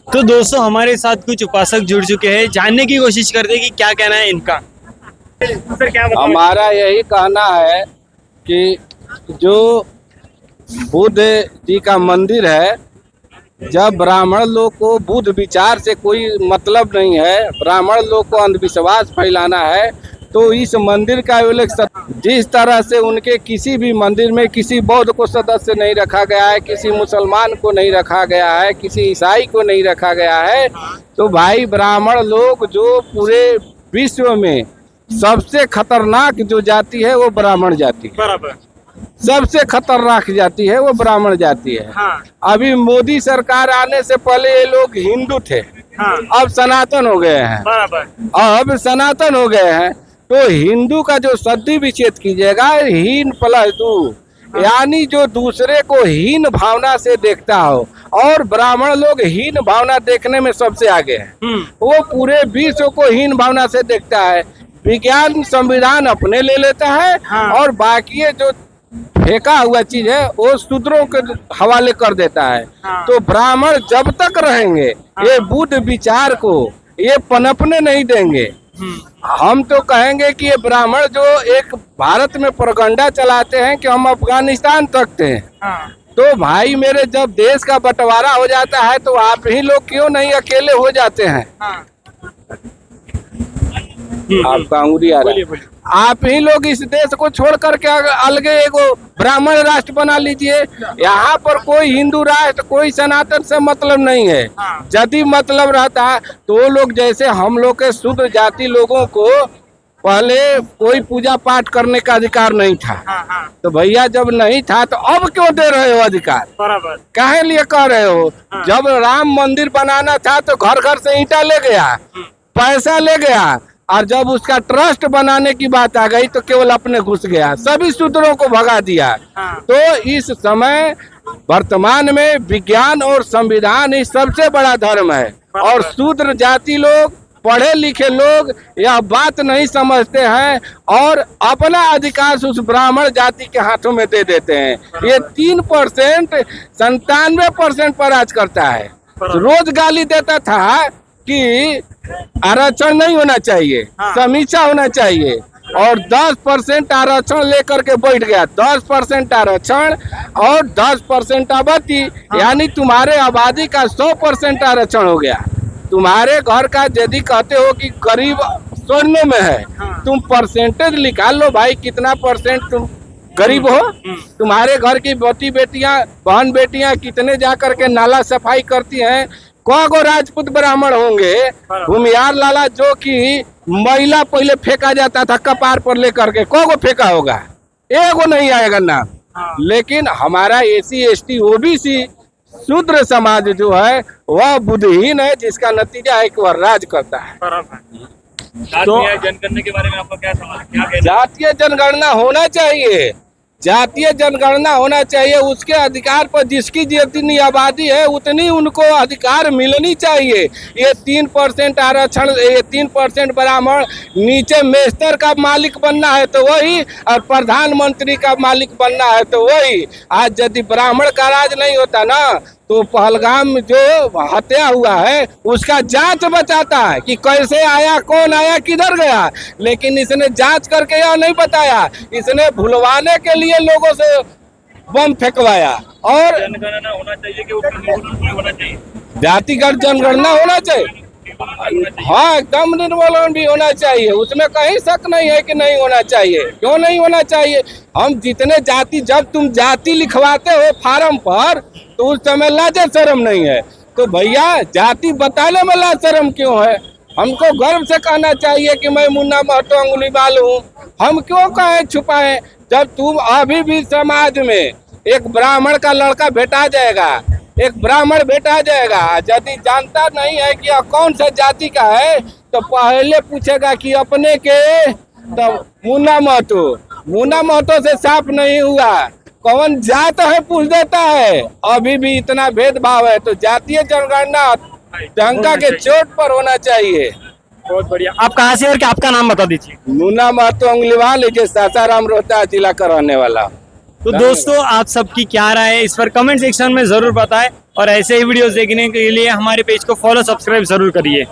तो दोस्तों हमारे साथ कुछ उपासक जुड़ चुके हैं, जानने की कोशिश करते हैं कि क्या कहना है इनका। सर क्या बताओ? हमारा यही कहना है कि जो बुद्ध जी का मंदिर है, जब ब्राह्मण लोग को बुद्ध विचार से कोई मतलब नहीं है, ब्राह्मण लोग को अंधविश्वास फैलाना है, तो इस मंदिर का जिस तरह से उनके किसी भी मंदिर में किसी बौद्ध को सदस्य नहीं रखा गया है, किसी मुसलमान को नहीं रखा गया है, किसी ईसाई को नहीं रखा गया है, तो भाई ब्राह्मण लोग जो पूरे विश्व में सबसे खतरनाक जो जाति है वो ब्राह्मण जाति है। बराबर। सबसे खतरनाक जाति है वो ब्राह्मण जाति है। हाँ। अभी मोदी सरकार आने से पहले ये लोग हिंदू थे। हाँ। अब सनातन हो गए हैं। बराबर। अब सनातन हो गए हैं तो हिंदू का जो सदी विच्छेद कीजिएगा, हीन प्लस दू, यानी जो दूसरे को हीन भावना से देखता हो, और ब्राह्मण लोग हीन भावना देखने में सबसे आगे हैं। वो पूरे विश्व को हीन भावना से देखता है। विज्ञान संविधान अपने ले लेता है। हाँ। और और बाकी जो फेंका हुआ चीज है वो शूद्रों के हवाले कर देता है। हाँ। तो ब्राह्मण जब तक रहेंगे ये बुद्ध विचार को ये पनपने नहीं देंगे। हम तो कहेंगे कि ये ब्राह्मण जो एक भारत में प्रोपेगेंडा चलाते हैं कि हम अफगानिस्तान तक थे। हाँ। तो भाई मेरे, जब देश का बंटवारा हो जाता है तो आप ही लोग क्यों नहीं अकेले हो जाते हैं? हाँ। आपका अंगुरी आ रहा है। आप ही लोग इस देश को छोड़ करके अलग एगो ब्राह्मण राष्ट्र बना लीजिए। यहाँ पर कोई हिंदू राष्ट्र, कोई सनातन से मतलब नहीं है। यदि मतलब रहता तो वो लोग जैसे हम लोग के शुद्ध जाति लोगों को पहले कोई पूजा पाठ करने का अधिकार नहीं था। तो भैया जब नहीं था तो अब क्यों दे रहे हो अधिकार? बराबर। काहे लिए कह रहे हो? जब राम मंदिर बनाना था तो घर घर से ईंटा ले गया, पैसा ले गया, और जब उसका ट्रस्ट बनाने की बात आ गई तो केवल अपने घुस गया, सभी शूद्रों को भगा दिया। तो इस समय वर्तमान में विज्ञान और संविधान ही सबसे बड़ा धर्म है, और शूद्र जाति लोग, पढ़े लिखे लोग यह बात नहीं समझते हैं और अपना अधिकार उस ब्राह्मण जाति के हाथों में दे देते हैं। ये 3% 97% पर राज करता है। रोज गाली देता था कि आरक्षण नहीं होना चाहिए, समीक्षा होना चाहिए, और 10% आरक्षण लेकर के बैठ गया। 10% आरक्षण और 10% आबादी, यानी तुम्हारे आबादी का 100% आरक्षण हो गया। तुम्हारे घर का यदि कहते हो कि करीब 100 में है, तुम परसेंटेज निकाल लो भाई, कितना परसेंट तुम गरीब हो। तुम्हारे घर की बेटियां, बहन बेटियां कितने जा करके नाला सफाई करती हैं। को राजपूत ब्राह्मण होंगे, भूमियार लाला जो कि महिला पहले फेंका जाता था कपार पर लेकर के, को फेंका होगा? एगो नहीं आएगा नाम। लेकिन हमारा SC ST OBC शूद्र समाज जो है वह बुद्धिहीन है, जिसका नतीजा है कि वह राज करता है। तो जनगणना के बारे में आपको क्या समझ? जातीय जनगणना होना चाहिए, जातीय जनगणना होना चाहिए। उसके अधिकार पर जिसकी जितनी आबादी है उतनी उनको अधिकार मिलनी चाहिए। ये 3% आरक्षण, ये 3% ब्राह्मण, नीचे मेस्तर का मालिक बनना है तो वही, और प्रधानमंत्री का मालिक बनना है तो वही। आज यदि ब्राह्मण का राज नहीं होता ना तो पहलगाम में जो हत्या हुआ है उसका जांच बचाता है कि कैसे आया, कौन आया, किधर गया, लेकिन इसने जांच करके यह नहीं बताया। इसने भुलवाने के लिए लोगों से बम फेंकवाया। और जनगणना होना चाहिए कि उसमें होना चाहिए, जातिगत जनगणना होना चाहिए। हाँ, एकदम निर्मूलन भी होना चाहिए, उसमें कहीं शक नहीं है कि नहीं होना चाहिए। क्यों नहीं होना चाहिए? हम जितने जाति, जब तुम जाति लिखवाते हो फार्म पर तो उस समय लाजे शर्म नहीं है, तो भैया जाति बताने में लाज शर्म क्यों है? हमको गर्व से कहना चाहिए कि मैं मुन्ना महतो अंगुलीवाल हूँ। हम क्यों कहें, छुपाएं? जब तुम अभी भी समाज में एक ब्राह्मण का लड़का भेटा जाएगा, एक ब्राह्मण बेटा जाएगा, यदि जानता नहीं है कि कौन सा जाति का है तो पहले पूछेगा कि अपने के, तो मुन्ना महतो से साफ नहीं हुआ, कौन जात है पूछ देता है। अभी भी इतना भेदभाव है, तो जातीय जनगणना डंका के चोट पर होना चाहिए। बहुत बढ़िया। आप कहाँ से और क्या आपका नाम बता दीजिए? मुन्ना महतो अंगुलीवाल, जो सासाराम रोहता जिला का रहने वाला। तो दोस्तों आप सबकी क्या राय है इस पर कमेंट सेक्शन में जरूर बताएं। और ऐसे ही वीडियोस देखने के लिए हमारे पेज को फॉलो सब्सक्राइब जरूर करिए।